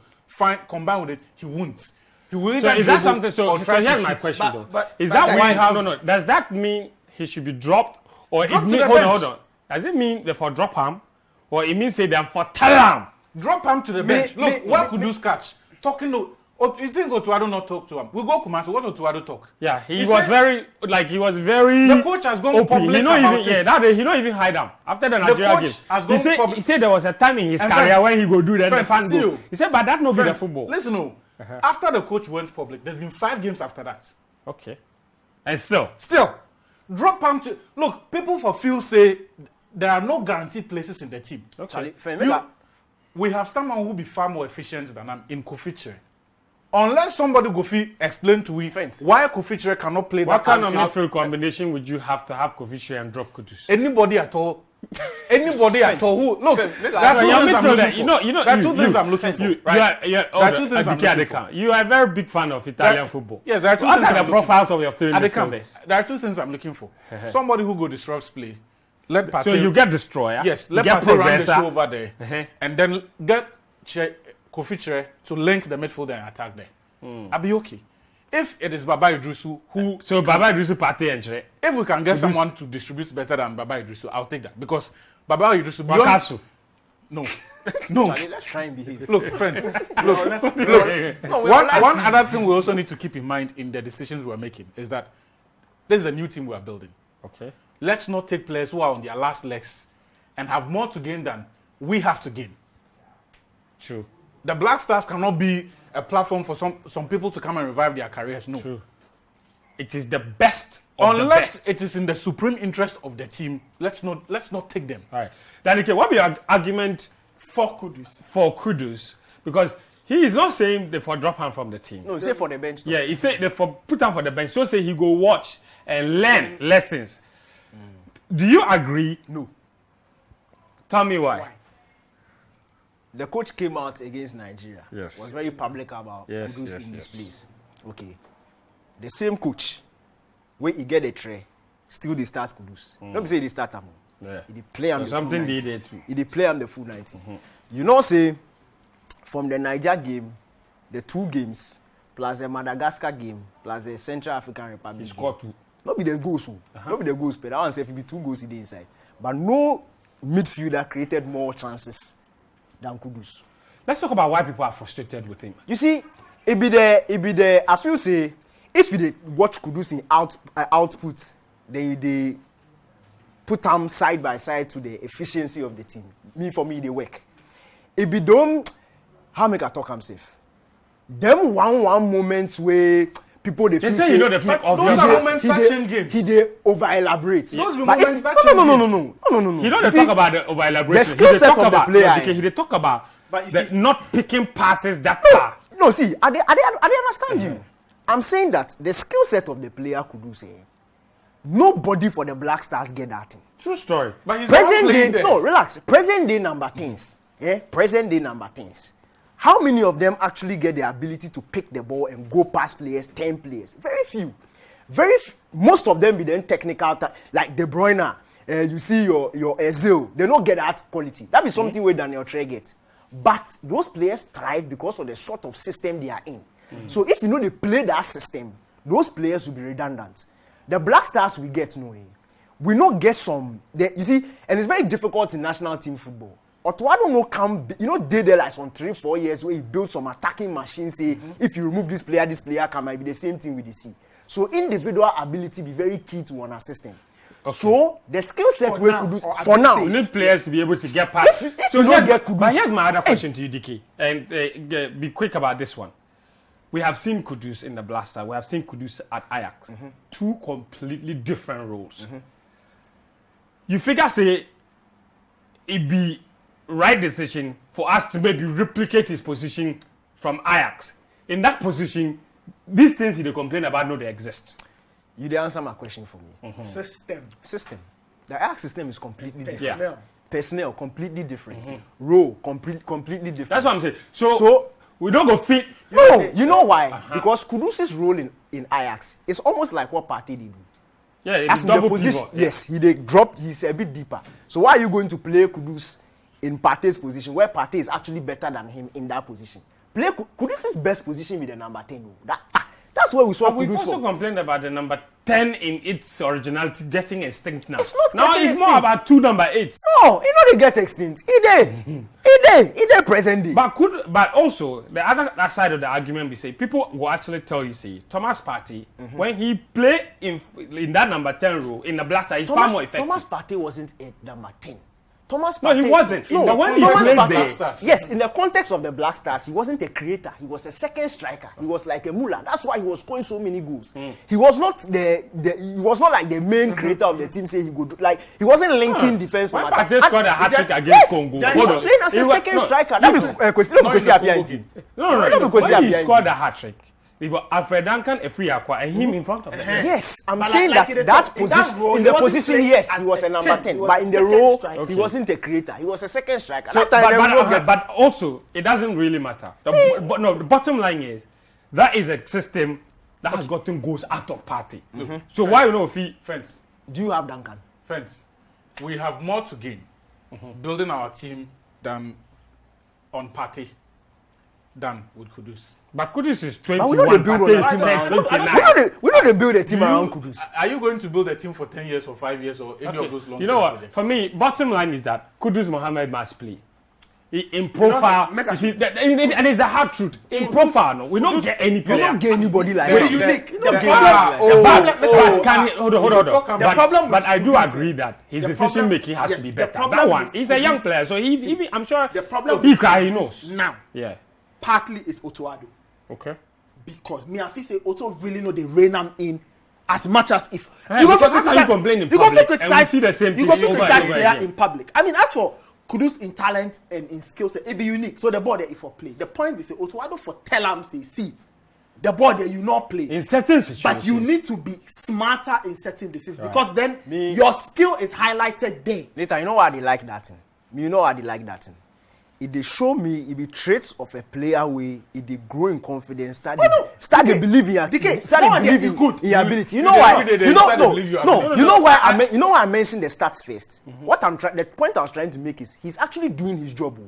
combine with it, he won't. He will So either is that dribble something? So or try to here's my shoot. question though. Is but that why? have- No. Does that mean he should be dropped, or Drop it to mean, the hold bench. on? Does it mean they for drop him, or it means say them for tell him? Drop him to the bench. Look, what Kudus catch? Talking to... you think Otuado not talk to him? We go Kumasi. What Otuado talk? Yeah, he He was said- very The coach has gone open. public He not about even it. that day he not even hide them after the Nigeria coach game. has gone public. He said there was a time in his And career friends, when he go do that the friends, fan see go. you. He said, but that no be the Friends, football. Listen, after the coach went public, there's been 5 games after that. Okay, and still. Drop him to... Look, people for feel say there are no guaranteed places in the team. Charlie, We have someone who be far more efficient than him in Kofi. Unless somebody go explain to we why Kofi cannot play What that kind of position. midfield combination would you have to have Kofi and drop Kudus? Anybody at all who look, that's So your two things I'm midfielder, looking for. There are two things I'm looking for. Right? There are two things I'm looking for. You are a very big fan of Italian football. Yes, there are two What things are the I'm looking profiles of your three for. At the camp, midfielders? there are two things I'm looking for. Somebody who go disrupts play. Let Partey, So you get destroyer. yes, you let get Partey run the progressor. show over there, and then get Kofi Chire to link the midfield and attack there. I'll be okay. If it is Baba Idrisu who, So Baba Idrisu Partey and Chire. if we can get someone to distribute better than Baba Idrisu, I'll take that because Baba Idrisu Wakasu. no. Charlie, let's try and behave. Look, friends. No, One other thing we also need to keep in mind in the decisions we're making is that this is a new team we are building. Okay. Let's not take players who are on their last legs and have more to gain than we have to gain. True. The Black Stars cannot be a platform for some people to come and revive their careers. No. True. It is the best of Unless the best. it is in the supreme interest of the team, let's not take them. All right. Danike, what be your argument For Kudus. for Kudus? Because he is not saying they for drop him from the team. No, say for the bench. Yeah, he said they for put him for the bench. So say he go watch and learn lessons. Do you agree? No. Tell me why. The coach came out against Nigeria. Yes. Was very public about Yes, Kudus yes, in this yes. place. Okay. The same coach, when he get a tray, still they start Kudus. Let me say they start him. Yeah. He dey play him the full Something 90. they did too. He dey play him the full 90. You know, say from the Niger game, the 2 games, plus the Madagascar game, plus the Central African Republic. He game, scored 2. not be the goals, not be the goals, but that one say if it be 2 goals in the inside. But no midfielder created more chances than Kudus. Let's talk about why people are frustrated with him. You see, it be the I feel say if you dey watch Kudus in output, they put them side by side to the efficiency of the team. For me, they work. It be them, how make I talk am safe? Them one moments where people they feel say you know the fact of those your are moments that change games. he they over elaborate. Those be But moments if, that no, change no, no, games. no. He don't You see, talk about the over elaboration. the skill set of the player, He dey talk about But you the see- not picking passes that far. No, see, I understand you. I'm saying that the skill set of the player could do say nobody for the Black Stars get that thing. True story. But he's not Present day, playing there. no, relax. Present day number things. Yeah, present day number things. How many of them actually get the ability to pick the ball and go past players, 10 players? Very few. Most of them be then technical, like De Bruyne. You see your Ezil, they don't get that quality. That be something where Daniel Trey get. But those players thrive because of the sort of system they are in. So if you know they play that system, those players will be redundant. The Black Stars we get we not get some. You see, and it's very difficult in national team football. Otto, I don't know, they there like some 3-4 years where he built some attacking machines. Say, if you remove this player might be the same thing with the C. So individual ability be very key to one system. Okay. So the skill set we could do for now. We need players to be able to get past. So but here's my other question to you, DK, and be quick about this one. We have seen Kudus in the Blaster. We have seen Kudus at Ajax. Two completely different roles. You figure, say, it'd be right decision for us to maybe replicate his position from Ajax. In that position, these things they complain about, no, they exist. You did answer my question for me. System. The Ajax system is completely different. Yeah. Personnel, completely different. Role, completely different. That's what I'm saying. So we don't go fit. No, you know why? Because Kudus' role in Ajax is almost like what Partey did do. Yeah, it's double position. Yes, he dropped. He's a bit deeper. So why are you going to play Kudus in Partey's position, where Partey is actually better than him in that position? Play Kudus' best position with the number 10. That's where we saw Kudus. We've also complained about the number 10 in its originality getting extinct now. It's not now it's extinct. more about 2 number 8s. No, it not get extinct. It dey present day. But also the other side of the argument we say people will actually tell you, say Thomas Partey when he play in that number 10 role in the Blaster, he's far more effective. Thomas Partey wasn't a number 10. Thomas No, Partey, he wasn't. No, when he Thomas played Partey, there, yes, in the context of the Black Stars, he wasn't a creator. He was a second striker. He was like a Muller. That's why he was scoring so many goals. He was not he was not like the main creator of the team. Say he would like he wasn't linking defense from attack. Partey scored a hat-trick against Congo. He was playing as a second striker. That be No. When he scored a hat-trick, we got Alfred Duncan, a free aqua, and him in front of them. Yes, I'm saying that position, in the position, yes, he was a number 10, but in the role, he wasn't a creator. He was a second striker. So, but also, it doesn't really matter. The bottom line is, that is a system that has gotten goals out of Partey. So why if he... Fence. Do you have Duncan? Fence. We have more to gain building our team than on Partey than with Kudus. But Kudus is 21. We know they build a team around Kudus. Are you going to build a team for 10 years or 5 years or any of those long-term You know what? projects? For me, bottom line is that Kudus Mohammed must play. In profile, and it's the hard truth. In profile, no, we don't get any player. You don't get anybody like Very that. unique. Hold on. But I do agree that his decision making has to be better. That one, he's a young player, so I'm sure the problem he knows. Now, yeah. partly is Otoado. Okay. Because me, I feel say Otto really know they rein him in as much as if you go complain in public, and we see the same thing. You go criticize over player again. in public. I mean, as for Kudus in talent and in skill set, it be unique. So the ball there is for play. The point we say Otoado for tell him say, see, the ball there you not play in certain situations, but you need to be smarter in certain decisions because then your skill is highlighted there. Later, you know why they like that thing? You know why they like that thing? If they show me, it be traits of a player where if they grow in confidence, start to believe in your ability. You know why? You know why I mentioned the stats first. The point I was trying to make is he's actually doing his job.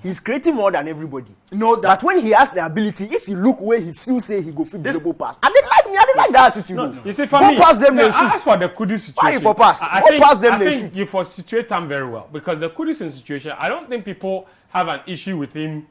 He's creating more than everybody. But when he has the ability, if you look where he still say he go fit the double pass. I didn't like that attitude. You see, for me, pass them they shoot. As for the Kudus situation, why you for pass? I think you for situate them very well because the Kudus situation, I don't think people have an issue with him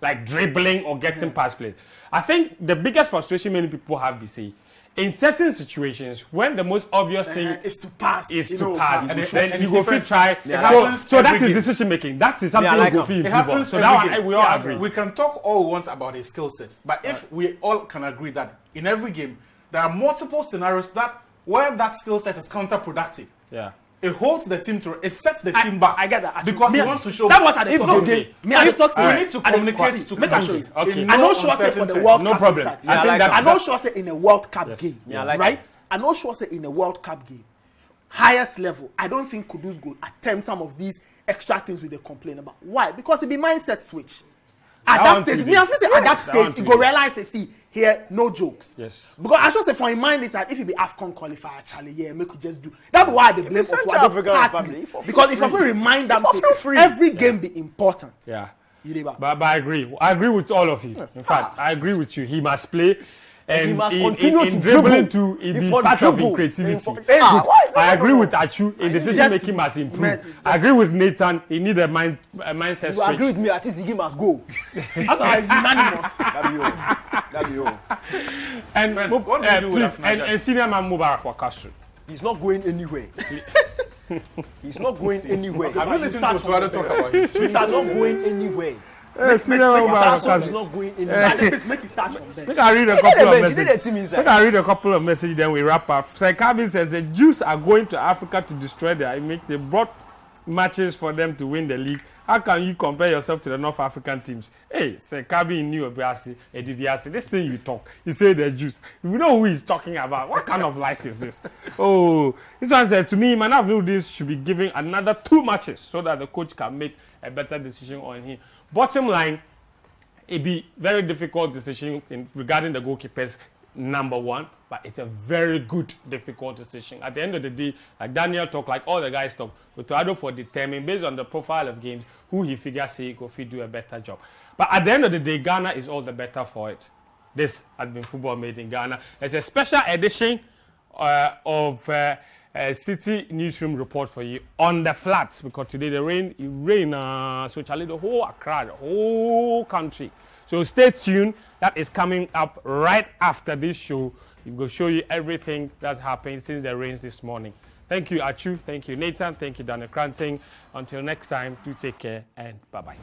like dribbling or getting past plays. I think the biggest frustration many people have is say in certain situations when the most obvious thing is to pass, and then you go fit try. Yeah. So that is decision making. That is something you go fit improve. So that one we all agree. We can talk all we want about his skill sets, but if we all can agree that in every game there are multiple scenarios that where that skill set is counterproductive. Yeah. It holds the team it sets the team back. I get that. Because he wants to show. That's what I if talk. okay. Me and the talks. We need to communicate to make a show. Okay. I know sure say for the World Cup. No problem. I know sure say in a World Cup game, like right? I know sure say in a World Cup game, highest level. I don't think Kudus go attempt some of these extra things we they complain about. Why? Because it be mindset switch. At That that one stage, too me, I deep. feel say at that That one stage, you too go deep. realize, see, here, no jokes. Yes. Because I should say, for in mind is that if you be AFCON qualifier, Charlie, yeah, make you just do. That be why they blame Central Otto African partly. Republic, for Because if free. you remind them, For say, free. every game be important. Yeah. You dey back. But I agree. I agree with all of you. In fact, I agree with you. He must play. And he must in, continue in to dribbling dribble. to He be for part of dribble. his creativity. Why? I agree with Achu. In decision Just- making must improve. just- I agree with Nathan. He need a mindset You agree switch. with me? At least Ziggy must go. Otherwise, unanimous. That be all. And Friends, what do you do with please, Afnaja? and senior man Mubarak Wakasu. He's not going anywhere. He's not going anywhere. Have you listened to Tuado talk about him? He's not going anywhere. Senior man Mubarak He's not Wakasu. going anywhere. Let's make it start from there. Make I read a He couple did of the bench, he did the messages. team inside. Make I read a couple of messages, then we wrap up. Sir Kabin says the Jews are going to Africa to destroy their image. They brought matches for them to win the league. How can you compare yourself to the North African teams? Hey, Sir Kabin knew Obiasi, Edibiasi. This thing you talk, you say the Jews. We know who he's talking about. What kind of life is this? Oh, this one said to me, man, I've known this should be given another 2 matches so that the coach can make a better decision on him. Bottom line, it be very difficult decision regarding the goalkeepers, number one, but it's a very good, difficult decision. At the end of the day, like Daniel talk, like all the guys talk, Tuado for determine based on the profile of games who he figures say he could do a better job. But at the end of the day, Ghana is all the better for it. This has been football made in Ghana. It's a special edition of Citi newsroom report for you on the flats because today the rain, so Charlie, the whole Accra, the whole country. So stay tuned. That is coming up right after this show. We will show you everything that's happened since the rains this morning. Thank you, Achu. Thank you, Nathan. Thank you, Daniel Cranting. Until next time, do take care and bye-bye.